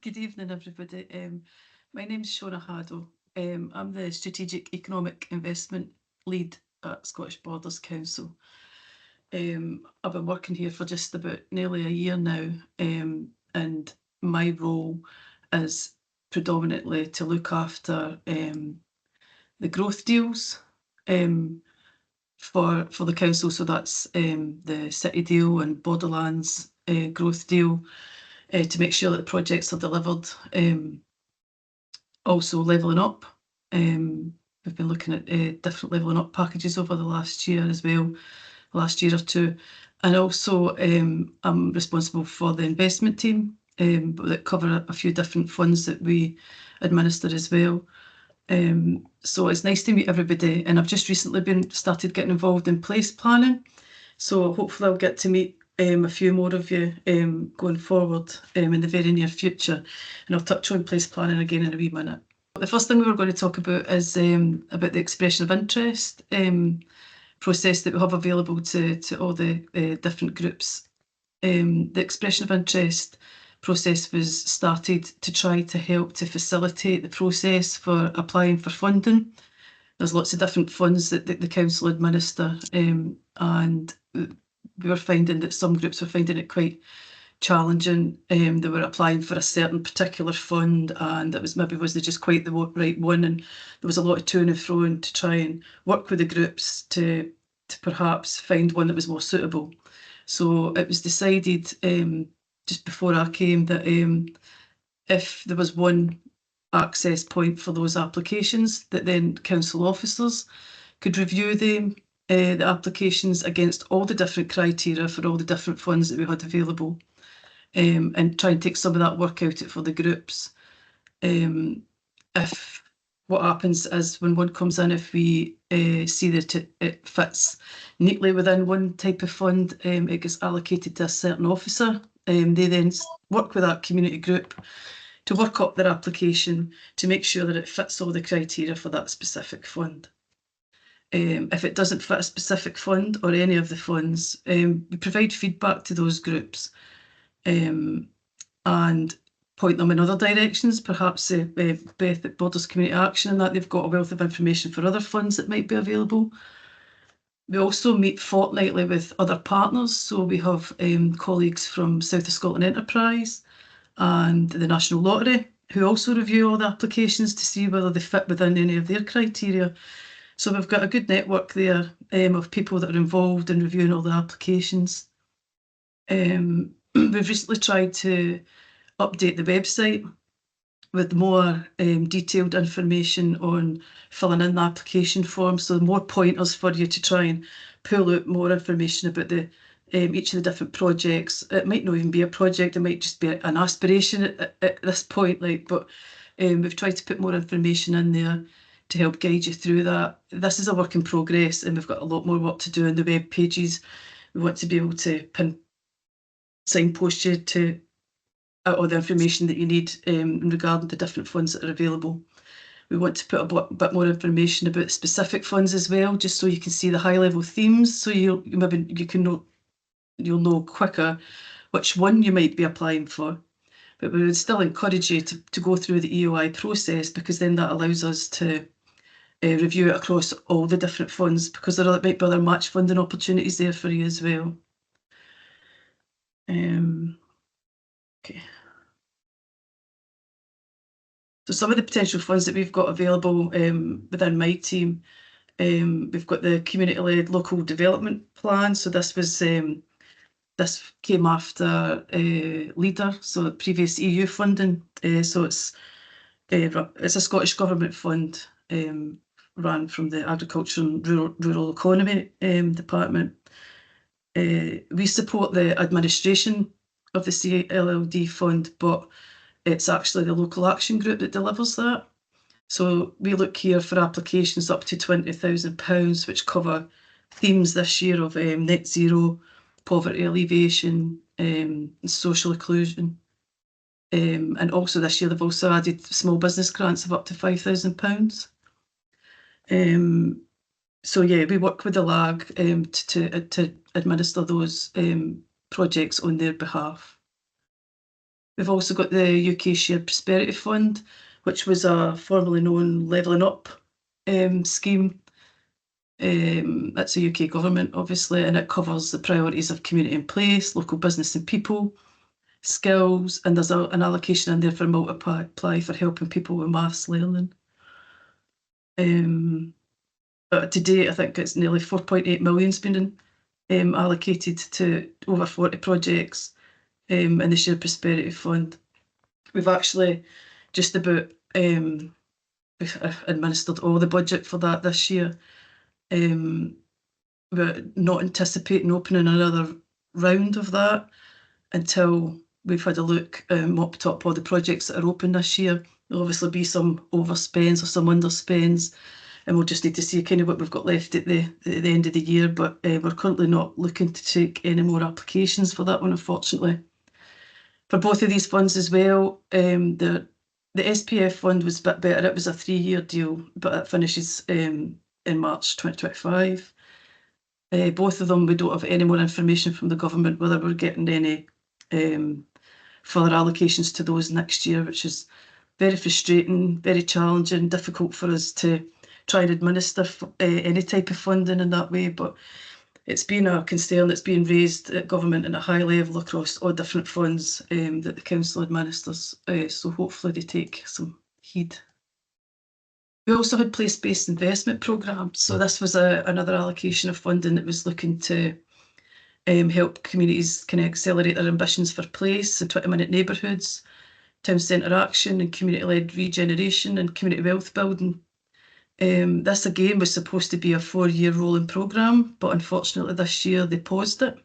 Good evening, everybody. My name's Shona Haddle. I'm the Strategic Economic Investment Lead at Scottish Borders Council. I've been working here for just about nearly a year now, and my role is predominantly to look after the growth deals for the council. So that's the City deal and Borderlands growth deal, to make sure that the projects are delivered. Also levelling up. We've been looking at different levelling up packages over the last year as well, last year or two. And also I'm responsible for the investment team that cover a few different funds that we administer as well. So it's nice to meet everybody, and I've just recently started getting involved in place planning. So hopefully I'll get to meet a few more of you going forward in the very near future. And I'll touch on place planning again in a wee minute. The first thing we were going to talk about is about the expression of interest process that we have available to all the different groups. The expression of interest process was started to try to help to facilitate the process for applying for funding. There's lots of different funds that the council administer, and we were finding that some groups were finding it quite challenging. They were applying for a certain particular fund, and it was maybe wasn't just quite the right one, and there was a lot of to and fro to try and work with the groups to perhaps find one that was more suitable. So it was decided just before I came that if there was one access point for those applications, that then council officers could review the applications against all the different criteria for all the different funds that we had available, and try and take some of that work out for the groups. If what happens is when one comes in, if we see that it fits neatly within one type of fund, it gets allocated to a certain officer. They then work with that community group to work up their application to make sure that it fits all the criteria for that specific fund. If it doesn't fit a specific fund or any of the funds, we provide feedback to those groups and point them in other directions. Perhaps Beth at Borders Community Action, and that they've got a wealth of information for other funds that might be available. We also meet fortnightly with other partners. So we have colleagues from South of Scotland Enterprise and the National Lottery, who also review all the applications to see whether they fit within any of their criteria. So we've got a good network there of people that are involved in reviewing all the applications. We've recently tried to update the website with more detailed information on filling in the application form. So more pointers for you to try and pull out more information about the each of the different projects. It might not even be a project, it might just be an aspiration at this point, but we've tried to put more information in there to help guide you through that. This is a work in progress, and we've got a lot more work to do on the web pages. We want to be able to signpost you to all the information that you need regarding the different funds that are available. We want to put a bit more information about specific funds as well, just so you can see the high level themes. So you'll know quicker which one you might be applying for. But we would still encourage you to go through the EOI process, because then that allows us to review it across all the different funds, because there might be other match funding opportunities there for you as well. Okay. So some of the potential funds that we've got available within my team, we've got the community-led local development plan. So this came after LEADER, so previous EU funding. So it's a Scottish Government fund ran from the Agriculture and Rural Economy Department. We support the administration of the CLLD fund, but it's actually the local action group that delivers that. So we look here for applications up to £20,000, which cover themes this year of net zero, poverty alleviation, social inclusion. And also this year they've also added small business grants of up to £5,000. So yeah, we work with the LAG to administer those projects on their behalf. We've also got the UK Shared Prosperity Fund, which was a formerly known Levelling Up scheme. That's a UK government, obviously, and it covers the priorities of community and place, local business and people, skills, and there's an allocation in there for multiply for helping people with maths learning. But to date, I think it's nearly 4.8 million's been allocated to over 40 projects in the Shared Prosperity Fund. We've actually just about administered all the budget for that this year. We're not anticipating opening another round of that until we've had a look, mopped up all the projects that are open this year. There'll obviously be some overspends or some underspends, and we'll just need to see kind of what we've got left at the end of the year. But we're currently not looking to take any more applications for that one, unfortunately. For both of these funds as well, the SPF fund was a bit better. It was a 3-year deal, but it finishes in March 2025. Both of them, we don't have any more information from the government whether we're getting any further allocations to those next year, which is very frustrating, very challenging, difficult for us to try and administer any type of funding in that way. But it's been a concern that's being raised at government at a high level across all different funds that the council administers. So hopefully they take some heed. We also had place-based investment programmes. So this was another allocation of funding that was looking to help communities kind of accelerate their ambitions for place and 20-minute neighbourhoods, town centre action and community-led regeneration and community wealth building. This again was supposed to be a 4-year rolling programme, but unfortunately this year they paused it.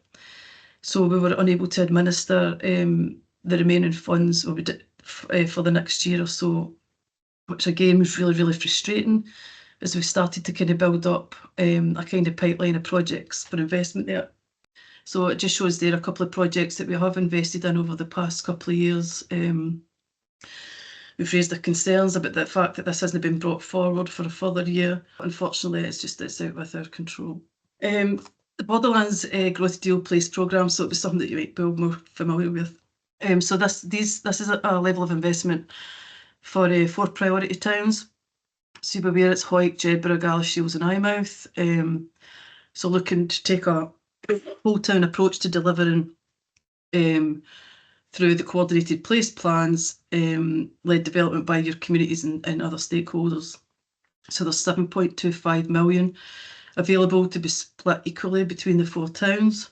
So we were unable to administer the remaining funds for the next year or so, which again was really, really frustrating as we started to kind of build up a kind of pipeline of projects for investment there. So it just shows there a couple of projects that we have invested in over the past couple of years. We've raised the concerns about the fact that this hasn't been brought forward for a further year. Unfortunately, it's out with our control. The Borderlands Growth Deal Place programme, so it was something that you might be more familiar with. So this is a level of investment for 4 priority towns. So you'll be aware it's Hawick, Jedburgh, Galashiels and Eyemouth. So looking to take a whole town approach to delivering through the coordinated place plans, led development by your communities and other stakeholders. So there's 7.25 million available to be split equally between the 4 towns.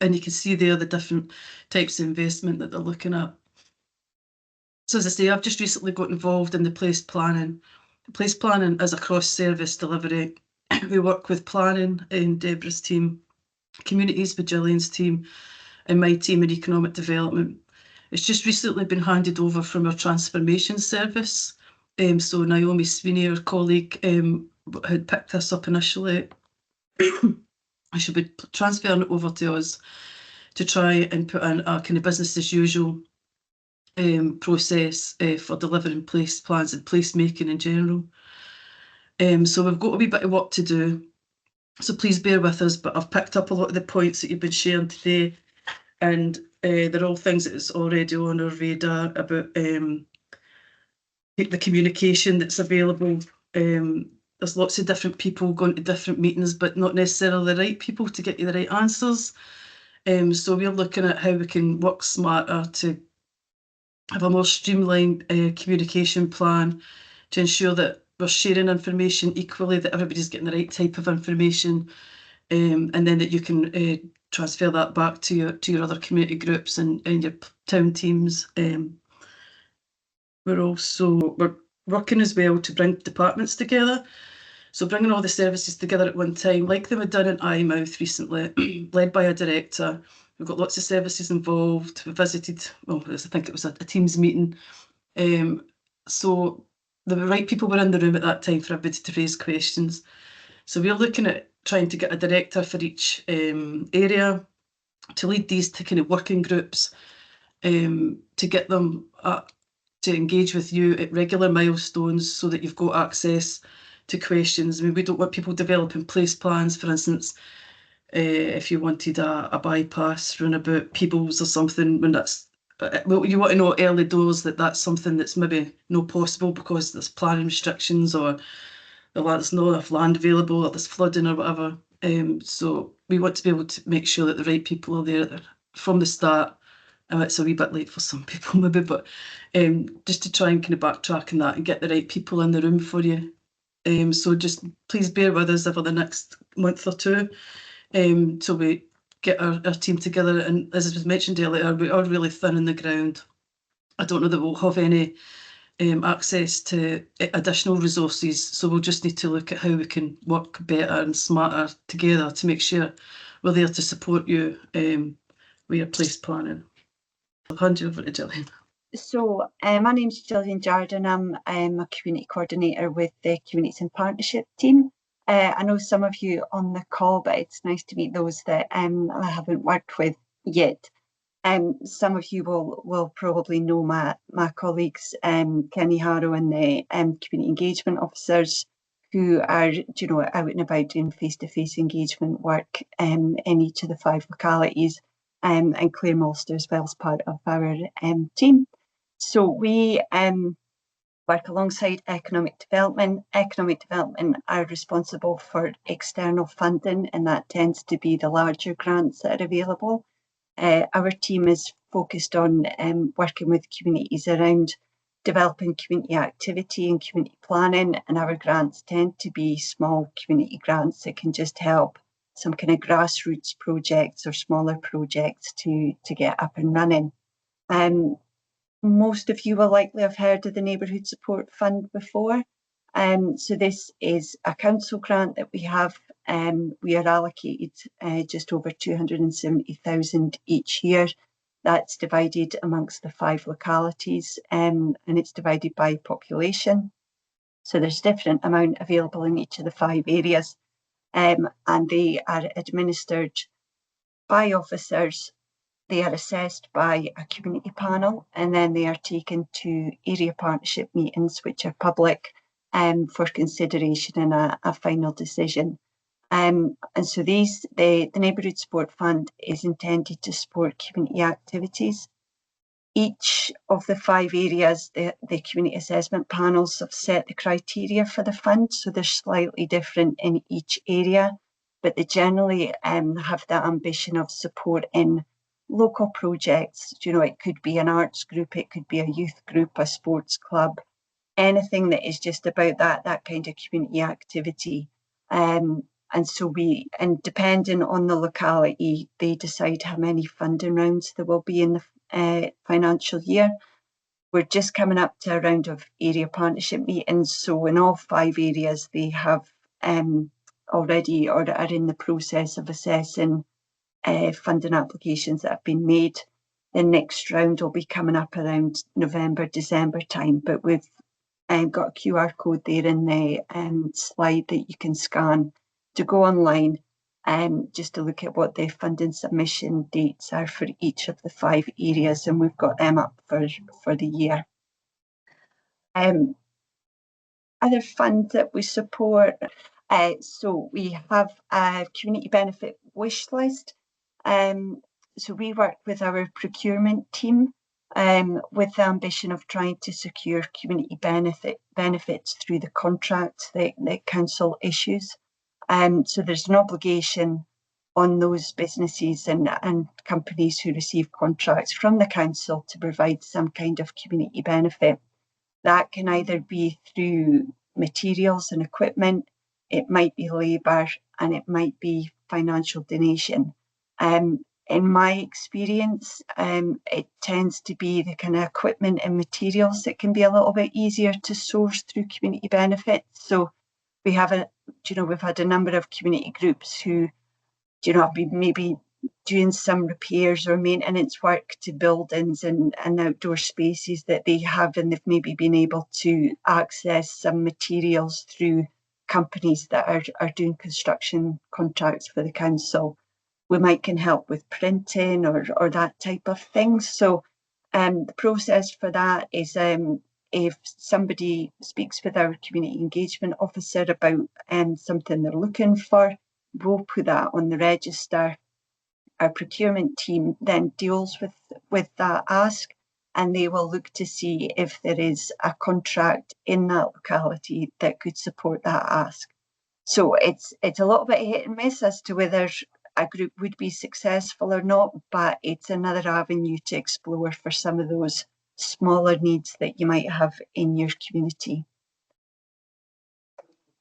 And you can see there the different types of investment that they're looking at. So as I say, I've just recently got involved in the place planning. Place planning is a cross-service delivery. We work with planning and Deborah's team, communities with Gillian's team, and my team in economic development. It's just recently been handed over from our transformation service. So Naomi Sweeney, our colleague, had picked this up initially. She'll be transferring it over to us to try and put in a kind of business as usual process for delivering place plans and placemaking in general. So we've got a wee bit of work to do. So please bear with us, but I've picked up a lot of the points that you've been sharing today, and they're all things that is already on our radar about the communication that's available. There's lots of different people going to different meetings, but not necessarily the right people to get you the right answers. So we're looking at how we can work smarter to have a more streamlined communication plan to ensure that we're sharing information equally, that everybody's getting the right type of information, and then that you can transfer that back to your other community groups and your town teams. We're working as well to bring departments together. So bringing all the services together at one time, like they were done in Eyemouth recently, led by a director. We've got lots of services involved. We visited, well, I think it was a Teams meeting. So the right people were in the room at that time for everybody to raise questions. So we're looking at trying to get a director for each area to lead these to kind of working groups, to get them to engage with you at regular milestones so that you've got access to questions. I mean, we don't want people developing place plans, for instance, if you wanted a bypass roundabout Peebles or something, when that's well, you want to know early doors that that's something that's maybe not possible because there's planning restrictions, or there's not enough land available, or there's flooding or whatever. So we want to be able to make sure that the right people are there from the start. It's a wee bit late for some people maybe, but just to try and kind of backtrack on that and get the right people in the room for you. So just please bear with us over the next month or two till we get our team together. And as was mentioned earlier, we are really thin on the ground. I don't know that we'll have any access to additional resources, so we'll just need to look at how we can work better and smarter together to make sure we're there to support you with your place planning. I'll hand you over to Gillian. So my name's Gillian Jardine. I'm a community coordinator with the Communities in Partnership team. I know some of you on the call, but it's nice to meet those that I haven't worked with yet. Some of you will probably know my colleagues, Kenny Harrow and the community engagement officers, who are, you know, out and about doing face-to-face engagement work in each of the 5 localities, and Claire Molster as well as part of our team. So we work alongside economic development. Economic development are responsible for external funding, and that tends to be the larger grants that are available. Our team is focused on working with communities around developing community activity and community planning, and our grants tend to be small community grants that can just help some kind of grassroots projects or smaller projects to get up and running. Most of you will likely have heard of the Neighbourhood Support Fund before. So this is a council grant that we have. We are allocated just over 270,000 each year. That's divided amongst the 5 localities, and it's divided by population. So there's a different amount available in each of the 5 areas, and they are administered by officers. They are assessed by a community panel, and then they are taken to area partnership meetings, which are public, for consideration and a final decision. And so the Neighbourhood Support Fund is intended to support community activities. Each of the 5 areas, the community assessment panels have set the criteria for the fund, so they're slightly different in each area, but they generally have that ambition of support in local projects. You know, it could be an arts group, it could be a youth group, a sports club, anything that is just about that kind of community activity. And so depending on the locality, they decide how many funding rounds there will be in the financial year. We're just coming up to a round of area partnership meetings. So in all 5 areas, they have already or are in the process of assessing funding applications that have been made. The next round will be coming up around November, December time, but we've got a QR code there in the slide that you can scan to go online just to look at what the funding submission dates are for each of the 5 areas, and we've got them up for the year. Other funds that we support, so we have a community benefit wish list. So we work with our procurement team with the ambition of trying to secure community benefits through the contracts that council issues. So there's an obligation on those businesses and companies who receive contracts from the council to provide some kind of community benefit. That can either be through materials and equipment, it might be labour, and it might be financial donation. In my experience, it tends to be the kind of equipment and materials that can be a little bit easier to source through community benefits. So we have we've had a number of community groups who, have been maybe doing some repairs or maintenance work to buildings and outdoor spaces that they have, and they've maybe been able to access some materials through companies that are doing construction contracts for the council. We might can help with printing or that type of thing. So the process for that is if somebody speaks with our community engagement officer about something they're looking for, we'll put that on the register. our procurement team then deals with that ask, and they will look to see if there is a contract in that locality that could support that ask. So it's a little bit hit and miss as to whether a group would be successful or not, but it's another avenue to explore for some of those smaller needs that you might have in your community.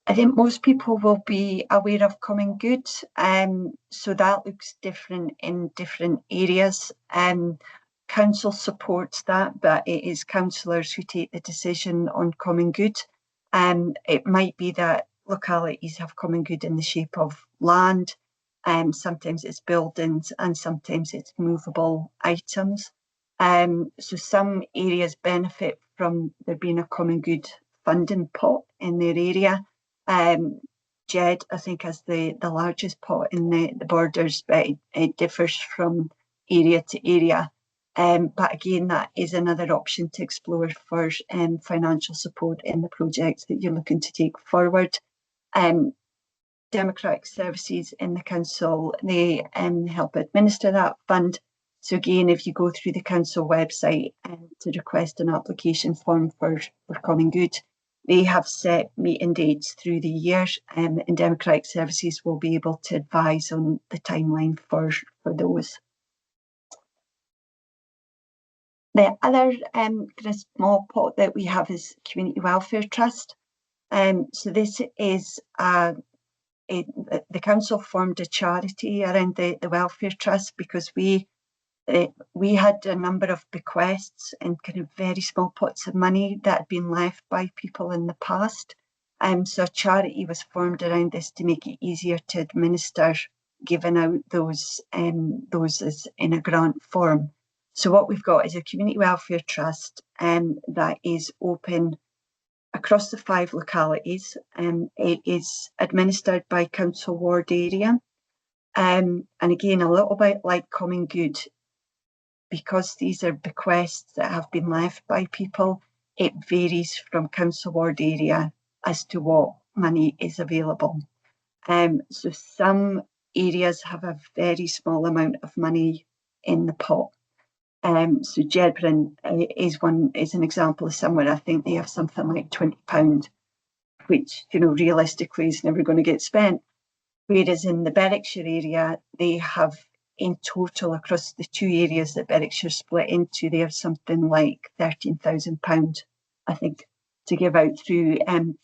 I think most people will be aware of Common Good, so that looks different in different areas. Council supports that, but it is councillors who take the decision on Common Good. It might be that localities have Common Good in the shape of land, sometimes it's buildings and sometimes it's movable items. So some areas benefit from there being a Common Good funding pot in their area. Jed, I think, has the largest pot in the borders, but it differs from area to area. But again, that is another option to explore for financial support in the projects that you're looking to take forward. Democratic Services in the council, they help administer that fund. So again, if you go through the council website to request an application form for Common Good, they have set meeting dates through the year, and Democratic Services will be able to advise on the timeline for those. The other kind of small pot that we have is Community Welfare Trust. So this is the council formed a charity around the welfare trust because we had a number of bequests and kind of very small pots of money that had been left by people in the past. So a charity was formed around this to make it easier to administer, giving out those as in a grant form. So what we've got is a community welfare trust that is open across the 5 localities. It is administered by council ward area. And again, a little bit like Common Good, because these are bequests that have been left by people, it varies from council ward area as to what money is available. So some areas have a very small amount of money in the pot. So Jedburn is an example of somewhere I think they have something like £20, which, you know, realistically is never going to get spent. Whereas in the Berwickshire area, they have in total across the 2 areas that Berwickshire split into, they have something like £13,000, I think, to give out through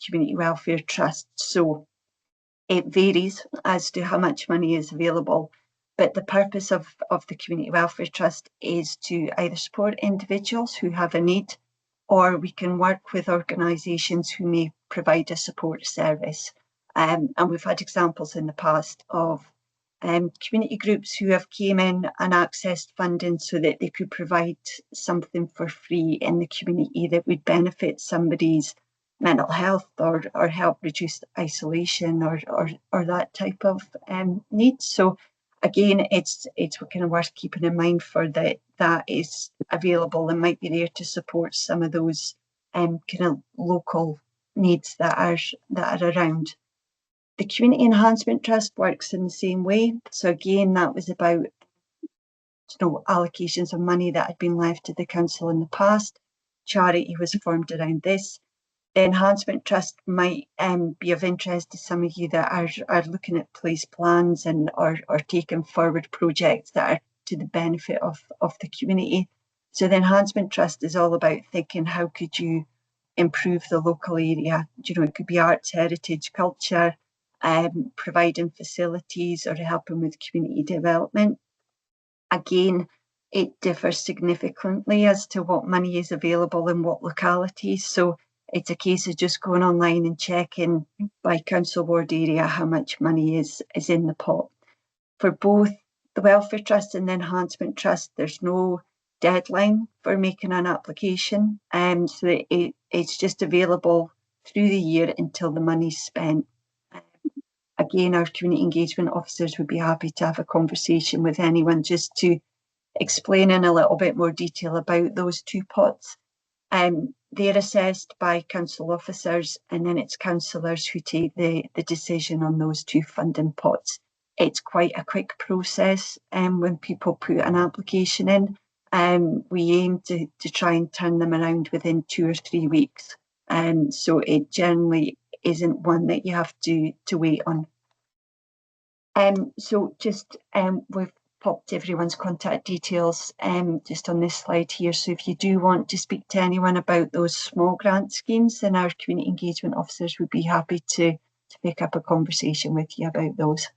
Community Welfare Trust. So it varies as to how much money is available. But the purpose of the Community Welfare Trust is to either support individuals who have a need, or we can work with organisations who may provide a support service. And we've had examples in the past of community groups who have came in and accessed funding so that they could provide something for free in the community that would benefit somebody's mental health or help reduce isolation or that type of need. So again, it's kind of worth keeping in mind for that is available and might be there to support some of those kind of local needs that are around. The Community Enhancement Trust works in the same way. So again, that was about allocations of money that had been left to the council in the past. Charity was formed around this. The Enhancement Trust might be of interest to some of you that are looking at place plans and or taking forward projects that are to the benefit of the community. So the Enhancement Trust is all about thinking, how could you improve the local area? You know, it could be arts, heritage, culture, providing facilities or helping with community development. Again, it differs significantly as to what money is available in what localities. So it's a case of just going online and checking by council ward area how much money is in the pot. For both the Welfare Trust and the Enhancement Trust, there's no deadline for making an application. So it's just available through the year until the money's spent. Again, our community engagement officers would be happy to have a conversation with anyone just to explain in a little bit more detail about those 2 pots. They're assessed by council officers, and then it's councillors who take the decision on those 2 funding pots. it's quite a quick process when people put an application in. We aim to try and turn them around within 2 or 3 weeks. So it generally isn't one that you have to wait on. So just we've popped everyone's contact details just on this slide here. So if you do want to speak to anyone about those small grant schemes, then our community engagement officers would be happy to pick up a conversation with you about those.